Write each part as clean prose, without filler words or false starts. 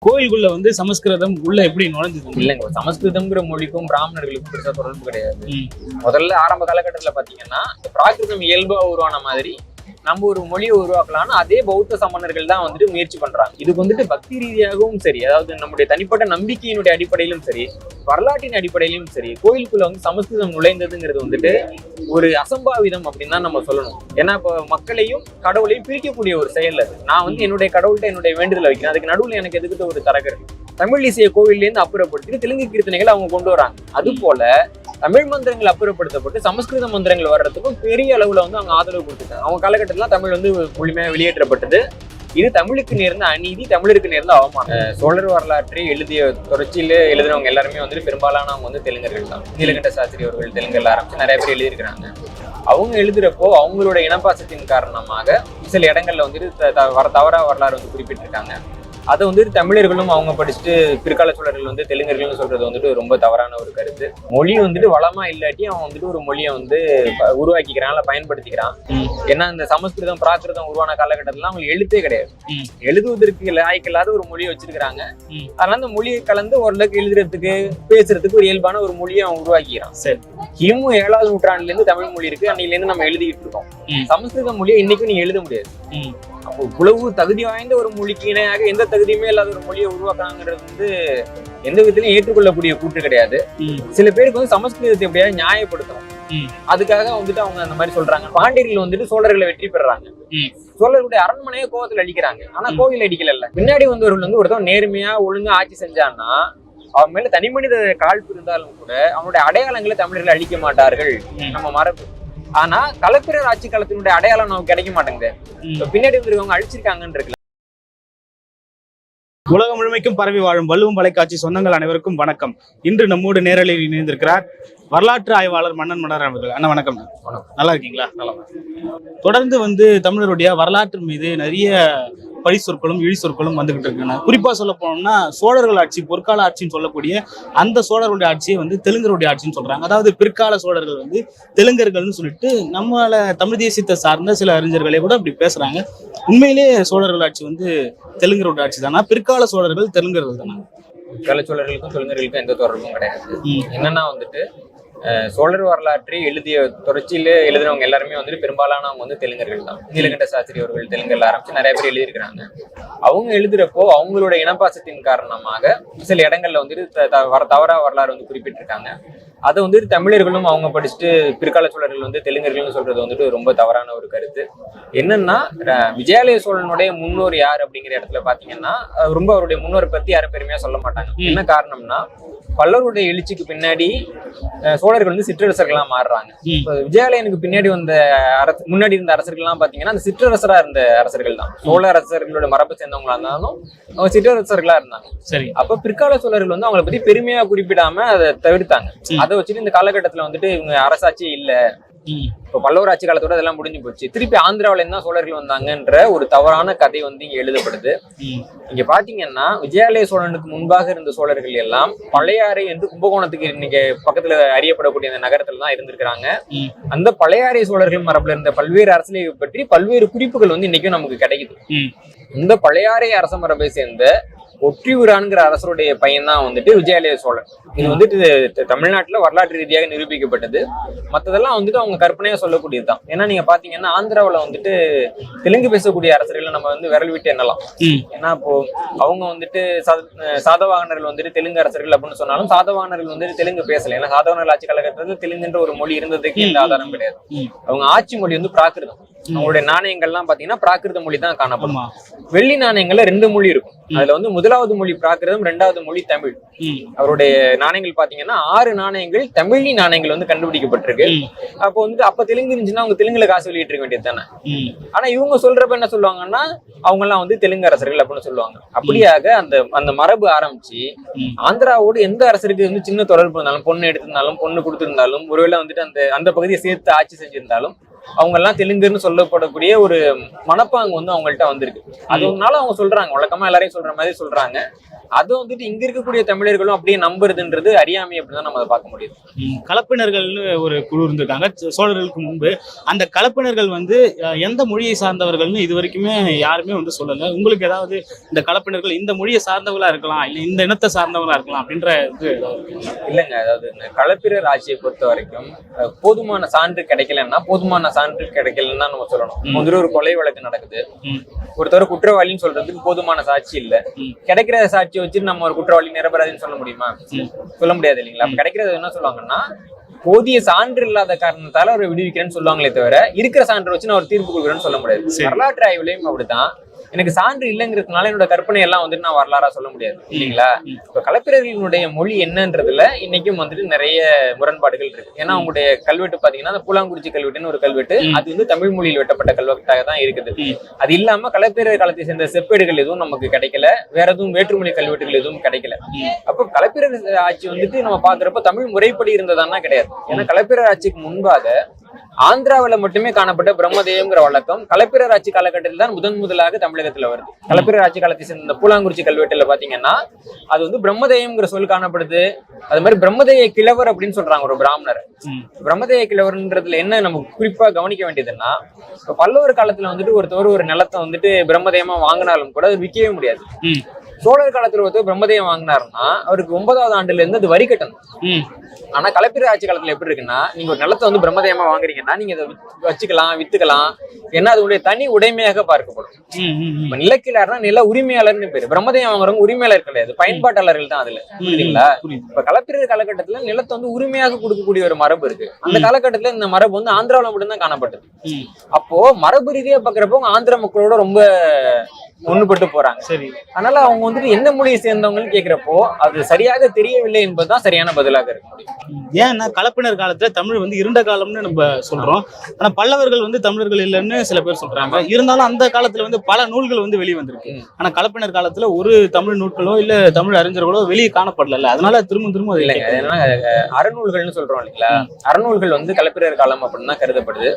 கோயிலுக்குள்ள வந்து சமஸ்கிருதம் உள்ள எப்படி நுழைஞ்சது? இல்லைங்க, சமஸ்கிருதம்ங்கிற மொழிக்கும் பிராமணர்களுக்கும் பெருசா தொடர்பு கிடையாது. முதல்ல ஆரம்ப காலகட்டத்துல பாத்தீங்கன்னா பிராகிருதம் இயல்பா உருவான மாதிரி நம்ம ஒரு மொழியை உருவாக்கலாம்னு அதே பௌத்த சமணர்கள் தான் வந்துட்டு முயற்சி பண்றாங்க. இதுக்கு வந்துட்டு பக்தி ரீதியாகவும் சரி, அதாவது நம்முடைய தனிப்பட்ட நம்பிக்கையினுடைய அடிப்படையிலும் சரி, வரலாற்றின் அடிப்படையிலும் சரி, கோயிலுக்குள்ள வந்து சமஸ்கிருதம் நுழைந்ததுங்கிறது வந்துட்டு ஒரு அசம்பாவிதம் அப்படின்னு தான் நம்ம சொல்லணும். ஏன்னா இப்போ மக்களையும் கடவுளையும் பிரிக்கக்கூடிய ஒரு செயல் அது. நான் வந்து என்னுடைய கடவுள்கிட்ட என்னுடைய வேண்டுதலை வைக்கிறேன், அதுக்கு நடுவில் எனக்கு எதுக்கிட்ட ஒரு தரகர் தமிழ் இசைய கோவில்லேருந்து அப்புறப்படுத்திட்டு தெலுங்கு கீர்த்தனைகளை அவங்க கொண்டு வராங்க. அது போல தமிழ் மந்திரங்கள் அப்புறப்படுத்தப்பட்டு சமஸ்கிருத மந்திரங்கள் வர்றதுக்கும் பெரிய அளவுல வந்து அவங்க ஆதரவு கொடுத்துருக்காங்க. அவங்க காலகட்டத்தில் தமிழ் வந்து முழுமையாக வெளியேற்றப்பட்டது. இது தமிழுக்கு நேர்ந்த அநீதி, தமிழருக்கு நேர்ந்த அவமானம். சோழர் வரலாற்றை எழுதிய தொடர்ச்சியில எழுதினவங்க எல்லாருமே வந்துட்டு பெரும்பாலானவங்க வந்து தெலுங்கர்கள் தான். நீலகண்ட சாஸ்திரி அவர்கள் தெலுங்குல ஆரம்பிச்சு நிறைய பேர் எழுதியிருக்கிறாங்க. அவங்க எழுதுறப்போ அவங்களோட இனப்பாசத்தின் காரணமாக சில இடங்கள்ல வந்துட்டு தவறா வரலாறு வந்து குறிப்பிட்டிருக்காங்க. அதை வந்துட்டு தமிழர்களும் அவங்க படிச்சுட்டு பிற்கால சோழர்கள் வந்து தெலுங்கர்கள்னு சொல்றது வந்துட்டு ரொம்ப தவறான ஒரு கருத்து. மொழி வந்துட்டு வளமா இல்லாட்டி அவன் வந்துட்டு ஒரு மொழியை வந்து உருவாக்கிக்கிறான், இல்லை பயன்படுத்திக்கிறான். ஏன்னா இந்த சமஸ்கிருதம் பிராகிருதம் உருவான காலகட்டத்துல அவங்களுக்கு எழுத்தே கிடையாது. எழுதுவதற்கு லாய்க்கில்லாத ஒரு மொழியை வச்சிருக்கிறாங்க. அதனால அந்த மொழியை கலந்து ஓரளவுக்கு எழுதுறதுக்கு பேசுறதுக்கு ஒரு இயல்பான ஒரு மொழியை அவன் உருவாக்கிக்கிறான். சரி, கிமு 7வது நூற்றாண்டுல இருந்து தமிழ் மொழி இருக்கு, அன்னையில இருந்து நம்ம எழுதிட்டு இருக்கோம். சமஸ்கிருத மொழியை இன்னைக்கும் நீங்க எழுத முடியாது. அப்போ இவ்வளவு தகுதி வாய்ந்த ஒரு மொழிக்கு இணையாக எந்த தகுதியுமே இல்லாத ஒரு மொழியை உருவாக்குறாங்கிறது வந்து எந்த விதத்திலையும் ஏற்றுக்கொள்ளக்கூடிய கூற்று கிடையாது. சில பேருக்கு வந்து சமஸ்கிருதத்தை எப்படியாவது நியாயப்படுத்தணும், அதுக்காக வந்துட்டு அவங்க அந்த மாதிரி சொல்றாங்க. பாண்டியர்கள் வந்துட்டு சோழர்களை வெற்றி பெறாங்க, சோழர்களுடைய அரண்மனையை கோவத்தில் அடிக்கிறாங்க, ஆனா கோவில் அடிக்கல. பின்னாடி வந்தவர்கள் வந்து ஒருத்தவங்க நேர்மையா ஒழுங்கா ஆட்சி செஞ்சான்னா அவன் மேல தனி மனித காழ்ப்பு இருந்தாலும் கூட அவனுடைய அடையாளங்களை தமிழர்கள் அழிக்க மாட்டார்கள், நம்ம மரபு. ஆனா கலப்பிரர் ஆட்சி காலத்தினுடைய அடையாளம் நமக்கு கிடைக்க மாட்டேங்குது. பின்னாடி வந்துருக்கவங்க அழிச்சிருக்காங்கன்னு இருக்குல்ல. உலகம் முழுமைக்கும் பரவி வாழும் வள்ளுவம் வலைக்காட்சி சொந்தங்கள் அனைவருக்கும் வணக்கம். இன்று நம்மோடு நேரலையில் இணைந்திருக்கிறார் வரலாற்று ஆய்வாளர் மன்னன் மன்னர் அவர்கள். அண்ணா வணக்கம். நல்லா இருக்கீங்களா? நல்லா. தொடர்ந்து வந்து தமிழருடைய வரலாற்று மீது நிறைய பழி சொற்களும் இழி சொற்களும் வந்துகிட்டு இருக்குண்ணா. குறிப்பா சொல்ல போனோம்னா சோழர்கள் ஆட்சி, பொற்கால ஆட்சின்னு சொல்லக்கூடிய அந்த சோழர்களுடைய ஆட்சியை வந்து தெலுங்கருடைய ஆட்சின்னு சொல்றாங்க. அதாவது பிற்கால சோழர்கள் வந்து தெலுங்கர்கள்னு சொல்லிட்டு நம்மள தமிழ் தேசியத்தை சார்ந்த சில அறிஞர்களே கூட அப்படி பேசுறாங்க. உண்மையிலேயே சோழர்கள் ஆட்சி வந்து தெலுங்கருடைய ஆட்சி தானா, பிற்கால சோழர்கள் தெலுங்கர்கள் தானா? பிற்கால சோழர்களுக்கும் தெலுங்கர்களுக்கும் எந்த தொடர்பும் கிடையாது. என்னன்னா வந்துட்டு சோழர் வரலாற்றை எழுதிய தொடர்ச்சியில எழுதினவங்க எல்லாருமே வந்துட்டு பெரும்பாலானவங்க வந்து தெலுங்கர்கள் தான். நீலகண்ட சாஸ்திரி அவர்கள் தெலுங்குல ஆரம்பிச்சு நிறைய பேர் எழுதியிருக்கிறாங்க. அவங்க எழுதுறப்போ அவங்களோட இனப்பாசத்தின் காரணமாக சில இடங்கள்ல வந்துட்டு தவறா வரலாறு வந்து குறிப்பிட்டிருக்காங்க. அதை வந்துட்டு தமிழர்களும் அவங்க படிச்சுட்டு பிற்கால சோழர்கள் வந்து தெலுங்கர்கள்னு சொல்றது வந்துட்டு ரொம்ப தவறான ஒரு கருத்து. என்னன்னா விஜயாலய சோழனுடைய முன்னோர் யார் அப்படிங்கிற இடத்துல பாத்தீங்கன்னா ரொம்ப அவருடைய முன்னோரை பத்தி யாரும் பெருமையா சொல்ல மாட்டாங்க. என்ன காரணம்னா பல்லவருடைய எழுச்சிக்கு பின்னாடி சோழர்கள் வந்து சிற்றரசர்களா மாறுறாங்க. விஜயாலயனுக்கு பின்னாடி வந்த முன்னாடி இருந்த அரசர்கள்லாம் பாத்தீங்கன்னா அந்த சிற்றரசரா இருந்த அரசர்கள் தான். சோழ அரசர்களோட மரபு சேர்ந்தவங்களா இருந்தாலும் அவங்க சிற்றரசர்களா இருந்தாங்க. சரி, அப்ப பிற்கால சோழர்கள் வந்து அவங்களை பத்தி பெருமையா குறிப்பிடாம அதை தவிர்த்தாங்க. அதை வச்சுட்டு இந்த காலகட்டத்துல வந்துட்டு இவங்க அரசாட்சி இல்ல, இப்ப பல்லவர் ஆட்சி காலத்தோட அதெல்லாம் முடிஞ்சு போச்சு, திருப்பி ஆந்திராவில இருந்தா சோழர்கள் வந்தாங்கன்ற ஒரு தவறான கதை வந்து இங்க எழுதப்படுது. இங்க பாத்தீங்கன்னா விஜயாலய சோழனுக்கு முன்பாக இருந்த சோழர்கள் எல்லாம் பழையாறை என்று கும்பகோணத்துக்கு இன்னைக்கு பக்கத்துல அறியப்படக்கூடிய அந்த நகரத்துல தான் இருந்திருக்கிறாங்க. அந்த பழையாறை சோழர்கள் மரபுல இருந்த பல்வேறு அரசியலை பற்றி பல்வேறு குறிப்புகள் வந்து இன்னைக்கும் நமக்கு கிடைக்குது. இந்த பழையாறை அரச மரபை சேர்ந்த ஒற்றியூரான்கிற அரசருடைய பையன் தான் வந்துட்டு விஜயாலய சோழன். இது வந்துட்டு தமிழ்நாட்டுல வரலாற்று ரீதியாக நிரூபிக்கப்பட்டது. மற்றதெல்லாம் வந்துட்டு அவங்க கற்பனையா சொல்லக்கூடியதுதான். ஏன்னா நீங்க பாத்தீங்கன்னா ஆந்திராவில வந்துட்டு தெலுங்கு பேசக்கூடிய அரசர்களை நம்ம வந்து விரல் விட்டு எண்ணலாம். ஏன்னா இப்போ அவங்க வந்துட்டு சாதவாகனர்கள் வந்துட்டு தெலுங்கு அரசர்கள் அப்படின்னு சொன்னாலும் சாதவாகனர்கள் வந்துட்டு தெலுங்கு பேசல. ஏன்னா சாதவாகனர்கள் ஆட்சி காலகட்டத்தில் தெலுங்குன்ற ஒரு மொழி இருந்ததுக்கு எந்த ஆதாரம் கிடையாது. அவங்க ஆட்சி மொழி வந்து பிராகிருதம். அவங்களுடைய நாணயங்கள்லாம் பாத்தீங்கன்னா பிராகிருத மொழி தான் காணப்படும். வெள்ளி நாணயங்கள்ல 2 மொழி இருக்கும். அதுல வந்து முதலாவது மொழி பிராகிருதம், 2வது மொழி தமிழ். அவருடைய நாணயங்கள் பாத்தீங்கன்னா 6 நாணயங்கள் தமிழி நாணயங்கள் வந்து கண்டுபிடிக்கப்பட்டிருக்கு. அப்போ வந்துட்டு அப்ப தெலுங்கு இருந்துச்சுன்னா அவங்க தெலுங்குல காசு வெளியிட்டு இருக்க வேண்டியது தானே. ஆனா இவங்க சொல்றப்ப என்ன சொல்லுவாங்கன்னா அவங்க எல்லாம் வந்து தெலுங்கு அரசர்கள் அப்படின்னு சொல்லுவாங்க. அப்படியாக அந்த மரபு ஆரம்பிச்சு ஆந்திராவோடு எந்த அரசருக்கு வந்து சின்ன தொடர்பு இருந்தாலும், பொண்ணு எடுத்திருந்தாலும், பொண்ணு கொடுத்திருந்தாலும், ஒருவேளை வந்துட்டு அந்த பகுதியை சேர்த்து ஆட்சி செஞ்சிருந்தாலும் அவங்க எல்லாம் தெலுங்குன்னு சொல்லப்படக்கூடிய ஒரு மனப்பாங்கு வந்து அவங்கள்ட்ட வந்திருக்கு. அதனால அவங்க சொல்றாங்க, வழக்கமா எல்லாரையும் சொல்ற மாதிரி சொல்றாங்க, அதை வந்துட்டு இங்க இருக்கக்கூடிய தமிழர்களும் அப்படியே நம்புறதுன்றது அறியாமை அப்படிதான் நம்ம அதை பார்க்க முடியுது. கலப்பினர்கள்னு ஒரு குழு இருந்திருக்காங்க சோழர்களுக்கு முன்பு. அந்த கலப்பினர்கள் வந்து எந்த மொழியை சார்ந்தவர்கள்னு இது வரைக்குமே யாருமே வந்து சொல்லல. உங்களுக்கு ஏதாவது இந்த கலப்பினர்கள் இந்த மொழியை சார்ந்தவங்களா இருக்கலாம், இல்ல இந்த இனத்தை சார்ந்தவங்களா இருக்கலாம் அப்படின்ற இது இல்லைங்க. அதாவது இந்த களப்பிரர் ஆட்சியை பொறுத்த வரைக்கும் போதுமான சான்று கிடைக்கலன்னா நம்ம சொல்லணும். ஒரு கொலை வழக்கு நடக்குது, ஒருத்தர் குற்றவாளின்னு சொல்றதுக்கு போதுமான சாட்சி இல்ல. கிடைக்கிற சாட்சியை வச்சு நம்ம ஒரு குற்றவாளி நிரபராதின்னு சொல்ல முடியுமா? சொல்ல முடியாது இல்லைங்களா? கிடைக்கிறது என்ன சொல்லுவாங்கன்னா, போதிய சான்று இல்லாத காரணத்தால அவர் விடுவிக்கிறேன்னு சொல்லுவாங்களே தவிர இருக்கிற சான்று வச்சு நான் ஒரு தீர்ப்பு கொடுக்குறேன்னு சொல்ல முடியாது. வரலாற்று ஆய்வுலையும் அப்படிதான். எனக்கு சான்று இல்லைங்கிறதுனால என்னோட கற்பனை எல்லாம் வந்துட்டு நான் வரலாறா சொல்ல முடியாது இல்லைங்களா? இப்ப கலப்பிரர்களினுடைய மொழி என்னன்றதுல இன்னைக்கும் வந்துட்டு நிறைய முரண்பாடுகள் இருக்கு. ஏன்னா அவங்களுடைய கல்வெட்டு பாத்தீங்கன்னா அந்த பூலாங்குறிச்சி கல்வெட்டுன்னு ஒரு கல்வெட்டு, அது வந்து தமிழ் மொழியில் வெட்டப்பட்ட கல்வெட்டாக தான் இருக்குது. அது இல்லாம கலப்பிரர் காலத்தை சேர்ந்த செப்பேடுகள் எதுவும் நமக்கு கிடைக்கல, வேற எதுவும் வேற்றுமொழி கல்வெட்டுகள் எதுவும் கிடைக்கல. அப்போ கலப்பிரர் ஆட்சி வந்துட்டு நம்ம பாக்குறப்ப தமிழ் முறைப்படி இருந்ததானா கிடையாது. ஏன்னா கலப்பிரர் ஆட்சிக்கு முன்பாக ஆந்திராவில மட்டுமே காணப்பட்ட பிரம்மதேயம்ங்கிற வழக்கம் கலப்பிரர் ஆட்சி காலகட்டத்தில் தான் முதலாக தமிழகத்துல வருது. கலப்பிரர் ஆட்சி காலத்தை சேர்ந்த பூலாங்குறிச்சி கல்வெட்டுல பாத்தீங்கன்னா அது வந்து பிரம்மதேயம்ங்கிற சொல் காணப்படுது. அது மாதிரி பிரம்மதேய கிழவர் அப்படின்னு சொல்றாங்க ஒரு பிராமணர். பிரம்மதேய கிழவர்ன்றதுல என்ன நம்ம குறிப்பா கவனிக்க வேண்டியதுன்னா, பல்லவர் காலத்துல வந்துட்டு ஒருத்தவர் ஒரு நிலத்தை வந்துட்டு பிரம்மதேயமா வாங்கினாலும் கூட அது விற்கவே முடியாது. சோழர் காலத்துல ஒருத்தர் பிரம்மதேயம் வாங்கினாருன்னா அவருக்கு 9வது ஆண்டுல இருந்து அது வரி கட்டணும். ஆனா கலப்பிரர் ஆட்சி காலத்துல எப்படி இருக்குன்னா, நீங்க ஒரு நிலத்தை வந்து பிரம்மதேயமா வாங்குறீங்கன்னா நீங்க அதை வச்சுக்கலாம், வித்துக்கலாம். ஏன்னா அதனுடைய தனி உடைமையாக பார்க்கப்படும். இப்ப நிலக்கிழார்னா நில உரிமையாளர்னு பேரு. பிரம்மதேயம் வாங்குறவங்க உரிமையாளர் கிடையாது, பயன்பாட்டாளர்கள் தான் அதுல. புரியுதுங்களா? இப்ப கலப்பிரர் காலகட்டத்துல நிலத்தை வந்து உரிமையாக கொடுக்கக்கூடிய ஒரு மரபு இருக்கு. அந்த காலகட்டத்துல இந்த மரபு வந்து ஆந்திராவில மட்டும்தான் காணப்பட்டது. அப்போ மரபு ரீதியா பாக்குறப்போ ஆந்திர மக்களோட ரொம்ப ஒண்ணுபட்டு போறாங்க. சரி, அதனால அவங்க வந்துட்டு எந்த மொழியை சேர்ந்தவங்கன்னு கேக்குறப்போ அது சரியாக தெரியவில்லை என்பதுதான் சரியான பதிலாக இருக்க முடியும். ஏன்னா கலப்பினர் காலத்துல தமிழ் வந்து இருண்ட காலம்னு நம்ம சொல்றோம். ஆனா பல்லவர்கள் வந்து தமிழர்கள் இல்லைன்னு சில பேர் சொல்றாங்க. இருந்தாலும் அந்த காலத்துல வந்து பல நூல்கள் வந்து வெளியே வந்திருக்கு. ஆனா கலப்பினர் காலத்துல ஒரு தமிழ் நூல்களோ இல்ல தமிழ் அறிஞர்களோ வெளியே காணப்படல. அதனால திரும்ப இல்லைங்க. ஏன்னா அறநூல்கள்னு சொல்றோம் இல்லைங்களா? அறநூல்கள் வந்து கலப்பினர் காலம் அப்படின்னு தான் கருதப்படுது.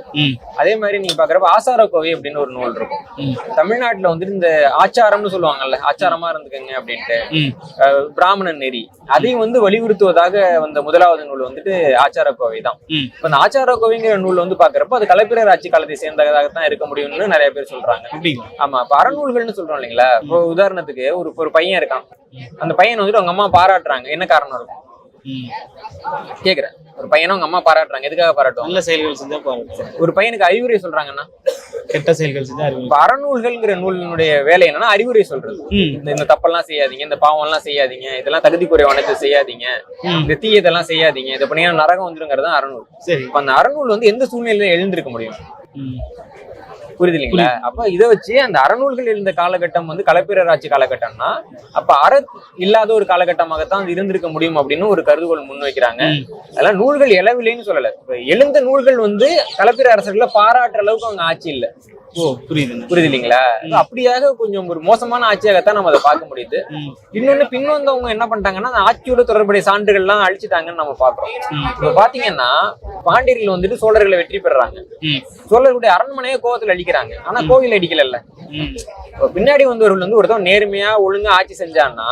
அதே மாதிரி நீங்க பாக்குறப்ப ஆசாரக்கோவை அப்படின்னு ஒரு நூல் இருக்கும். தமிழ்நாட்டுல வந்துட்டு இந்த ஆச்சாரம்னு சொல்லுவாங்கல்ல, ஆச்சாரமா இருந்துக்கங்க அப்படின்ட்டு பிராமணன் நெறி, அதையும் வந்து வலியுறுத்துவதாக வந்த முதலாவது நூல் வந்துட்டு ஆச்சாரக்கோவை தான். இப்ப அந்த ஆச்சாரக்கோவைங்கிற நூல் வந்து பாக்குறப்போ அது கலப்பிரர் ஆட்சி காலத்தை சேர்ந்ததாகத்தான் இருக்க முடியும்னு நிறைய பேர் சொல்றாங்க. ஆமா, இப்ப அறநூல்கள்னு சொல்றோம் இல்லைங்களா? இப்போ உதாரணத்துக்கு ஒரு பையன் இருக்கான். அந்த பையன் வந்துட்டு அவங்க அம்மா பாராட்டுறாங்க. என்ன காரணம் இருக்கும் கேக்குறேன். ஒரு பையனும் அவங்க அம்மா பாராட்டுறாங்க. எதுக்காக பாராட்டும்? நல்ல செயல்கள் செஞ்சா பாராட்டுறாங்க. ஒரு பையனுக்கு அறிவுரை சொல்றாங்கன்னா கெட்ட செயல்கள் செஞ்சா அறிவுரை. அறநூல்கள்ங்கிற நூலினுடைய வேலை என்னன்னா அறிவுரை சொல்றது. இந்த தப்பெல்லாம் செய்யாதீங்க, இந்த பாவம் எல்லாம் செய்யாதீங்க, இதெல்லாம் தகுதி குறைவானது செய்யாதீங்க, இந்த தீயதெல்லாம் செய்யாதீங்க, இதை பண்ணியா நரகம் வந்துருங்கிறது அறநூல். சரி, இப்ப அந்த அறநூல் வந்து எந்த சூழ்நிலையில எழுந்திருக்க முடியும்? புரியுது இல்லைங்களா? அப்ப இதை வச்சு அந்த அறநூல்கள் இருந்த காலகட்டம் வந்து கலப்பிரர் ஆட்சி காலகட்டம்னா அப்ப இல்லாத ஒரு காலகட்டமாகத்தான் அது இருந்திருக்க முடியும் அப்படின்னு ஒரு கருதுகோள் முன்வைக்கிறாங்க. அதெல்லாம் நூல்கள் எழவில்லைன்னு சொல்லல. எழுந்த நூல்கள் வந்து கலப்பிர அரசர்களை பாராட்டுற அளவுக்கு அவங்க ஆட்சி இல்லை. புரியுது இல்லைங்களா? அப்படியாக கொஞ்சம் ஒரு மோசமான ஆட்சியாகத்தான் நம்ம அதை பார்க்க முடியுது. இன்னொன்னு பின்வந்தவங்க என்ன பண்ணிட்டாங்கன்னா அந்த ஆட்சியோட தொடர்புடைய சான்றுகள் எல்லாம் அழிச்சுட்டாங்கன்னு நம்ம பாக்குறோம். இப்ப பாத்தீங்கன்னா பாண்டியர்கள் வந்துட்டு சோழர்களை வெற்றி பெறாங்க. சோழர்களுடைய அரண்மனையை கோவத்துல அடிக்கிறாங்க. ஆனா கோவில் அடிக்கல. பின்னாடி வந்தவர்கள் வந்து ஒருத்தவங்க நேர்மையா ஒழுங்கா ஆட்சி செஞ்சான்னா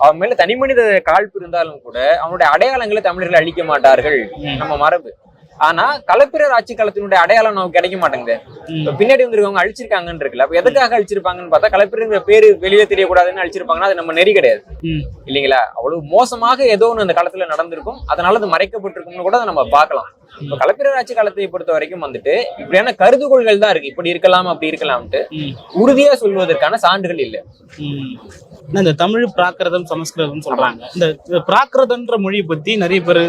அவன் மேல தனி மனித காழ்ப்பு இருந்தாலும் கூட அவனுடைய அடையாளங்களை தமிழர்கள் அழிக்க மாட்டார்கள், நம்ம மரபு. ஆனா கலப்பிரர் ஆட்சி காலத்தினுடைய அடையாளம் நமக்கு கிடைக்க மாட்டேங்குது. பின்னாடி வந்துருக்கவங்க அழிச்சிருக்காங்கன்னு இருக்குல்ல. அப்ப எதுக்காக அழிச்சிருப்பாங்கன்னு பார்த்தா கலப்பிரர் பேரு வெளியே தெரியக்கூடாதுன்னு அழிச்சிருப்பாங்கன்னா அது நம்ம நெறி கிடையாது இல்லைங்களா? அவ்வளவு மோசமாக ஏதோ ஒன்று அந்த காலத்துல நடந்திருக்கும், அதனால அது மறைக்கப்பட்டிருக்கும்னு கூட நம்ம பார்க்கலாம். இப்ப கலப்பிரர் ஆட்சி காலத்தை பொறுத்த வரைக்கும் வந்துட்டு இப்படியான கருதுகோள்கள் தான் இருக்கு. இப்படி இருக்கலாம் அப்படி இருக்கலாம்ட்டு உறுதியா சொல்வதற்கான சான்றுகள் இல்லை. இந்த தமிழ் பிராகிருதம் சமஸ்கிருதம் சொல்றாங்க. இந்த பிராகிருதம்ன்ற மொழியை பத்தி நிறைய பேர்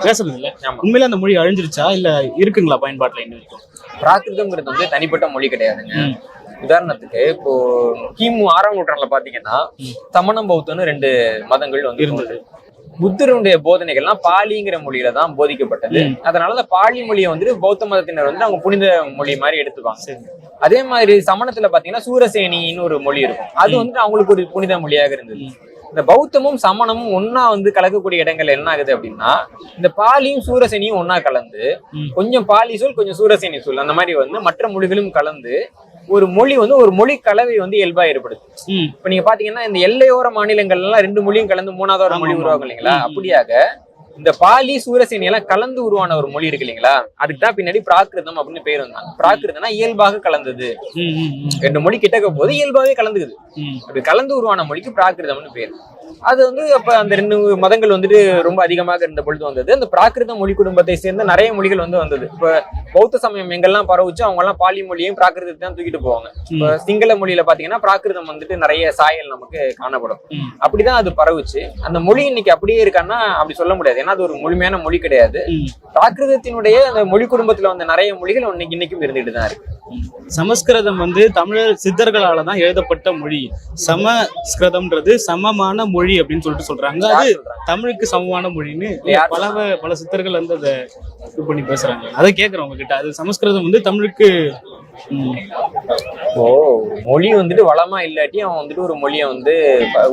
பேசுறது இல்ல. உண்மையில அந்த மொழி அழிஞ்சிருச்சா இல்ல இருக்குங்களா பயன்பாட்டுல? இன்னும் பிராகிருதம்ங்கிறது வந்து தனிப்பட்ட மொழி கிடையாதுங்க. உதாரணத்துக்கு இப்போ கிமு 6ஆம் நூற்றாண்டுல பாத்தீங்கன்னா சமணம் பௌத்தம்னு 2 மதங்கள் வந்து இருந்தது. புத்தருடைய போதனைகள்லாம் பாலிங்கிற மொழியில தான் போதிக்கப்பட்டது. அதனால அந்த பாலி மொழியை வந்துட்டு பௌத்த மதத்தினர் வந்து அவங்க புனித மொழி மாதிரி எடுத்துப்பாங்க. அதே மாதிரி சமணத்துல பாத்தீங்கன்னா சூரசேனின்னு ஒரு மொழி இருக்கும். அது வந்துட்டு அவங்களுக்கு ஒரு புனித மொழியாக இருந்தது. இந்த பௌத்தமும் சமணமும் ஒன்னா வந்து கலக்கக்கூடிய இடங்கள் என்ன ஆகுது அப்படின்னா இந்த பாலியும் சூரசேனியும் ஒன்னா கலந்து கொஞ்சம் பாலி சொல் கொஞ்சம் சூரசேனி சொல் அந்த மாதிரி வந்து மற்ற மொழிகளும் கலந்து ஒரு மொழி வந்து ஒரு மொழி கலவை வந்து இயல்பா ஏற்படுது. இப்ப நீங்க பாத்தீங்கன்னா இந்த எல்லையோர மாநிலங்கள் எல்லாம் 2 மொழியும் கலந்து 3வது ஒரு மொழி உருவாகும் இல்லைங்களா? அப்படியாக இந்த பாலி சூரசேனி எல்லாம் கலந்து உருவான ஒரு மொழி இருக்கு இல்லைங்களா? அதுக்கு தான் பின்னாடி பிராகிருதம் அப்படின்னு பேர் வந்தாங்க. பிராகிருதம்னா இயல்பாக கலந்தது. 2 மொழி கிட்டக்க போது இயல்பாவே கலந்துக்குது. அப்படி கலந்து உருவான மொழிக்கு பிராகிருதம்னு பேர். அது வந்து அப்ப அந்த 2 மதங்கள் வந்துட்டு ரொம்ப அதிகமாக இருந்த பொழுது வந்தது. அந்த பிராகிருத மொழி குடும்பத்தை சேர்ந்த நிறைய மொழிகள் வந்து வந்தது. இப்ப பௌத்த சமயம் எங்கெல்லாம் பரவுச்சு அவங்க எல்லாம் பாலி மொழியையும் பிராகிருதத்தை தான் தூக்கிட்டு போவாங்க. இப்ப சிங்கள மொழியில பாத்தீங்கன்னா பிராகிருதம் வந்துட்டு நிறைய சாயல் நமக்கு காணப்படும். அப்படிதான் அது பரவுச்சு. அந்த மொழி இன்னைக்கு அப்படியே இருக்கான்னா அப்படி சொல்ல முடியாது. ஏன்னா அது ஒரு முழுமையான மொழி கிடையாது. பிராகிருதத்தினுடைய அந்த மொழி குடும்பத்துல வந்த நிறைய மொழிகள் இன்னைக்கும் இருந்துட்டு தான் இருக்கு. சமஸ்கிருதம் வந்து தமிழர் சித்தர்களால தான் எழுதப்பட்ட மொழி. சமஸ்கிருதம்ன்றது சமமான மொழி அப்படின்னு சொல்றாங்க. அது தமிழுக்கு சமமான மொழின்னு பல சித்தர்கள் வந்து அதை இது பண்ணி பேசுறாங்க. அதை கேட்கறேன் உங்ககிட்ட. அது சமஸ்கிருதம் வந்து தமிழுக்கு மொழி வந்துட்டு வளமா இல்லாட்டி அவன் வந்துட்டு ஒரு மொழியை வந்து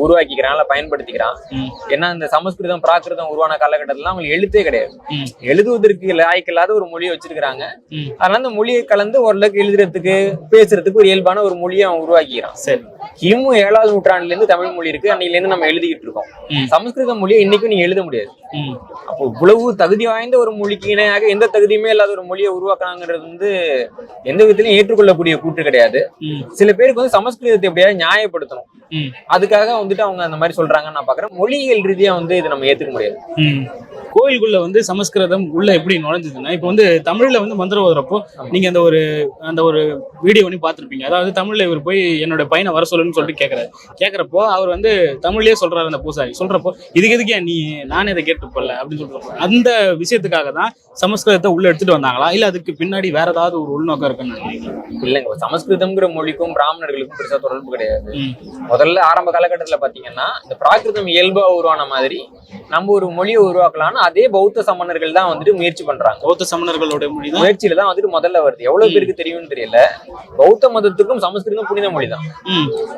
உருவாக்கிக்கிறான், பயன்படுத்திக்கிறான். ஏன்னா இந்த சமஸ்கிருதம் பிராகிருதம் உருவான காலகட்டத்துல அவங்களுக்கு எழுத்தே கிடையாது. எழுதுவதற்கு லாய்க்கில்லாத ஒரு மொழியை வச்சிருக்கிறாங்க. அதனால அந்த மொழியை கலந்து ஓரளவுக்கு எழுதுறதுக்கு பேசுறதுக்கு ஒரு இயல்பான ஒரு மொழியை அவன் உருவாக்கிக்கிறான். சரி, கிமு 7வது நூற்றாண்டுல இருந்து தமிழ் மொழி இருக்கு. அன்னையில இருந்து நம்ம எழுதிக்கிட்டு இருக்கோம். சமஸ்கிருத மொழியை இன்னைக்கும் நீங்க எழுத முடியாது. அப்போ இவ்வளவு தகுதி வாய்ந்த ஒரு மொழிக்கு இணையாக எந்த தகுதியுமே இல்லாத ஒரு மொழியை உருவாக்குறாங்கிறது வந்து எந்த விதத்திலையும் ஏற்றுக்கொள்ளக்கூடிய கூற்று கிடையாது. சில பேருக்கு வந்து சமஸ்கிருதத்தை எப்படியாவது நியாயப்படுத்தணும், அதுக்காக வந்துட்டு அவங்க அந்த மாதிரி சொல்றாங்கன்னு நான் பாக்குறேன். மொழியியல் ரீதியா வந்து இதை நம்ம ஏத்துக்க முடியாது. கோயிலுக்குள்ள வந்து சமஸ்கிருதம் உள்ள எப்படி நுழைஞ்சதுன்னா, இப்ப வந்து தமிழ்ல வந்து மந்திரம் ஓதுறப்போ நீங்க அந்த ஒரு வீடியோ பண்ணி பார்த்திருப்பீங்க. அதாவது தமிழ்ல இவர் போய் என்னோட பையனை வர சொல்லுன்னு சொல்லிட்டு கேட்கறப்போ அவர் வந்து தமிழ்லயே சொல்றாரு. அந்த பூசாரி சொல்றப்போ இதுக்கு நீ நானே இதை கேட்டுப்பல அப்படின்னு சொல்றப்போ அந்த விஷயத்துக்காக தான் சமஸ்கிருதத்தை உள்ள எடுத்துட்டு வந்தாங்களா, இல்ல அதுக்கு பின்னாடி வேற ஏதாவது ஒரு உள்நோக்கம் இருக்குன்னு நினைக்கிறீங்களா? இல்லைங்க, சமஸ்கிருதம்ங்கிற மொழிக்கும் பிராமணர்களுக்கும் பெருசா தொடர்பு கிடையாது. முதல்ல ஆரம்ப காலகட்டத்துல பாத்தீங்கன்னா இந்த பிராகிருதம் இயல்பா உருவான மாதிரி நம்ம ஒரு மொழியை உருவாக்கலாம்னு அதே பௌத்த சமணர்கள் தான் வந்துட்டு முயற்சி பண்றாங்க. பௌத்த சமணர்களோட முயற்சியில தான் வந்துட்டு முதல்ல வருது. எவ்வளவு பேருக்கு தெரியும்னு தெரியல, பௌத்த மதத்துக்கும் சமஸ்கிருதம் புனித மொழி தான்.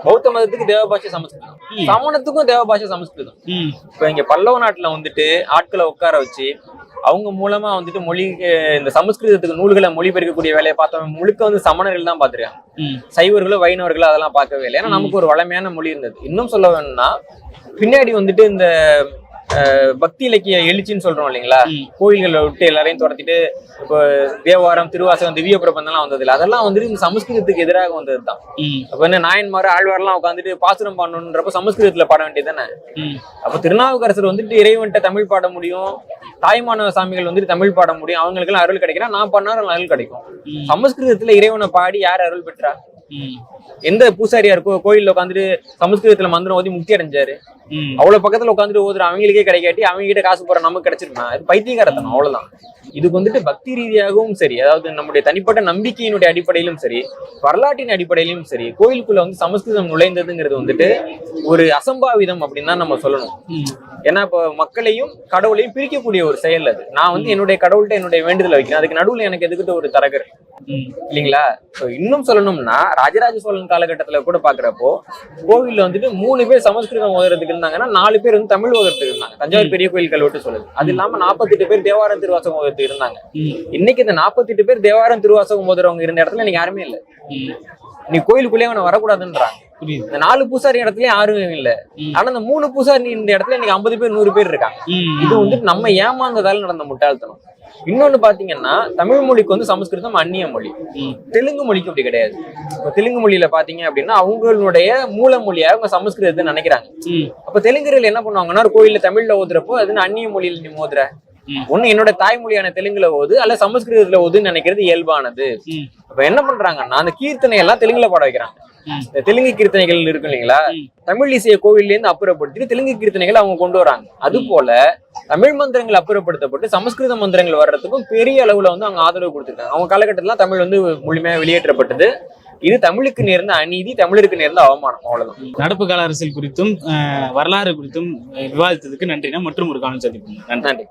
பௌத்த மதத்துக்கு தேவபாஷை சமஸ்கிருதம், சமணத்துக்கும் தேவபாஷை சமஸ்கிருதம். இப்ப இங்க பல்லவ நாட்டுல வந்துட்டு ஆட்களை உட்கார வச்சு அவங்க மூலமா வந்துட்டு மொழி இந்த சமஸ்கிருதத்துக்கு நூல்களை மொழிபெயர்க்கக்கூடிய வேலையை பார்த்தவங்க முழுக்க வந்து சமணர்கள் தான் பாத்துருக்காங்க. சைவர்களோ வைணவர்களோ அதெல்லாம் பார்க்கவே இல்லை. ஏன்னா நமக்கு ஒரு வளமையான மொழி இருந்தது. இன்னும் சொல்ல வேணும்னா பின்னாடி வந்துட்டு இந்த பக்தி இலக்கிய எழுச்சின்னு சொல்றோம் இல்லைங்களா, கோயில்களை விட்டு எல்லாரையும் துரத்திட்டு இப்போ தேவாரம் திருவாசகம் திவ்ய பிரபந்தம்லாம் வந்தது இல்லை. அதெல்லாம் வந்துட்டு இந்த சமஸ்கிருதத்துக்கு எதிராக வந்தது தான். அப்ப என்ன நாயன்மார் ஆழ்வார்லாம் உட்காந்துட்டு பாசுரம் பாடணுன்றப்ப சமஸ்கிருதத்துல பாட வேண்டியது தானே. அப்ப திருநாவுக்கரசர் வந்துட்டு இறைவன்ட்ட தமிழ் பாட முடியும், தாய்மானவ சாமிகள் வந்துட்டு தமிழ் பாட முடியும், அவங்களுக்கு எல்லாம் அருள் கிடைக்கிறா, நான் பண்ணாலும் அருள் கிடைக்கும். சமஸ்கிருதத்துல இறைவனை பாடி யார் அருள் பெற்றா? எந்த பூசாரியா இருக்கோ கோயில்ல உட்காந்துட்டு சமஸ்கிருதத்துல மந்திரம் ஓதி முக்தி அடைஞ்சாரு? அவ்வளவு பக்கத்துல உட்காந்துட்டு ஓதுற அவங்களுக்கே கிடைக்காட்டி அவங்க கிட்ட காசு போற நமக்கு கிடைச்சிருக்கா? இது பைத்தியகாரத்தனம், அவ்வளவுதான். இதுக்கு வந்துட்டு பக்தி ரீதியாகவும் சரி, அதாவது நம்முடைய தனிப்பட்ட நம்பிக்கையினுடைய அடிப்படையிலும் சரி, வரலாற்றின் அடிப்படையிலும் சரி, கோயிலுக்குள்ள வந்து சமஸ்கிருதம் நுழைந்ததுங்கிறது வந்துட்டு ஒரு அசம்பாவிதம் அப்படின்னு தான் நம்ம சொல்லணும். ஏன்னா இப்போ மக்களையும் கடவுளையும் பிரிக்கக்கூடிய ஒரு செயல் அது. நான் வந்து என்னுடைய கடவுள்கிட்ட என்னுடைய வேண்டுதலை வைக்கிறேன், அதுக்கு நடுவுல எனக்கு எதுக்கிட்ட ஒரு தரகர் இல்லைங்களா? இன்னும் சொல்லணும்னா ராஜராஜ சோழன் காலகட்டத்துல கூட பாக்குறப்போ கோவில்ல வந்துட்டு 3 பேர் சமஸ்கிருதம் ஓதுறதுக்கு இருந்தாங்கன்னா 4 பேர் வந்து தமிழ் ஓதுறதுக்கு இருந்தாங்க. தஞ்சாவூர் பெரிய கோயில் கல்வெட்டு சொல்லுது. அது இல்லாம 48 பேர் தேவாரம் திருவாசகம் ஓதுறதுக்கு இருந்தாங்க. இன்னைக்கு இந்த 48 பேர் தேவாரம் திருவாசகம் ஓதுறவங்க இருந்த இடத்துல இன்னைக்கு யாருமே இல்லை. நீ கோயிலுக்குள்ளே அவனை வரக்கூடாதுன்றாங்க. இந்த 4 பூசாரி இடத்துலயும் யாரும் இல்ல. ஆனா இந்த 3 பூசாரி இந்த இடத்துல இன்னைக்கு 50 பேர் 100 பேர் இருக்காங்க. இது வந்துட்டு நம்ம ஏமாந்ததால நடந்த முட்டாள்தனம். இன்னொன்னு பாத்தீங்கன்னா தமிழ் மொழிக்கு வந்து சமஸ்கிருதம் அந்நிய மொழி. தெலுங்கு மொழிக்கு அப்படி கிடையாது. இப்ப தெலுங்கு மொழியில பாத்தீங்க அப்படின்னா அவங்களுடைய மூல மொழியா அவங்க சமஸ்கிருதத்தை நினைக்கிறாங்க. அப்ப தெலுங்குல என்ன பண்ணுவாங்கன்னா கோயில்ல தமிழ்ல ஓதுறப்போ அது அந்நிய மொழியில நீ ஓதுற, ஒண்ணு என்னோட தாய்மொழியான தெலுங்குல ஓது அல்ல சமஸ்கிருதத்துல ஓதுன்னு நினைக்கிறது இயல்பானது. அப்ப என்ன பண்றாங்கன்னா அந்த கீர்த்தனை எல்லாம் தெலுங்குல பாட வைக்கிறாங்க. இந்த தெலுங்கு கீர்த்தனைகள் இருக்கு இல்லைங்களா, தமிழ் இசைய கோவில்ல இருந்து அப்புறப்படுத்திட்டு தெலுங்கு கீர்த்தனைகள் அவங்க கொண்டு வராங்க. அது போல தமிழ் மந்திரங்கள் அப்புறப்படுத்தப்பட்டு சமஸ்கிருத மந்திரங்கள் வர்றதுக்கும் பெரிய அளவுல வந்து அவங்க ஆதரவு கொடுத்துருக்காங்க. அவங்க காலகட்டத்துல தமிழ் வந்து முழுமையா வெளியேற்றப்பட்டது. இது தமிழுக்கு நேர்ந்த அநீதி, தமிழருக்கு நேர்ந்த அவமானம், அவ்வளவுதான். நடப்பு கால அரசியல் குறித்தும் வரலாறு குறித்தும் விவாதித்ததுக்கு நன்றினா மற்றும் ஒரு காலம் சந்திப்போம். நன்றி.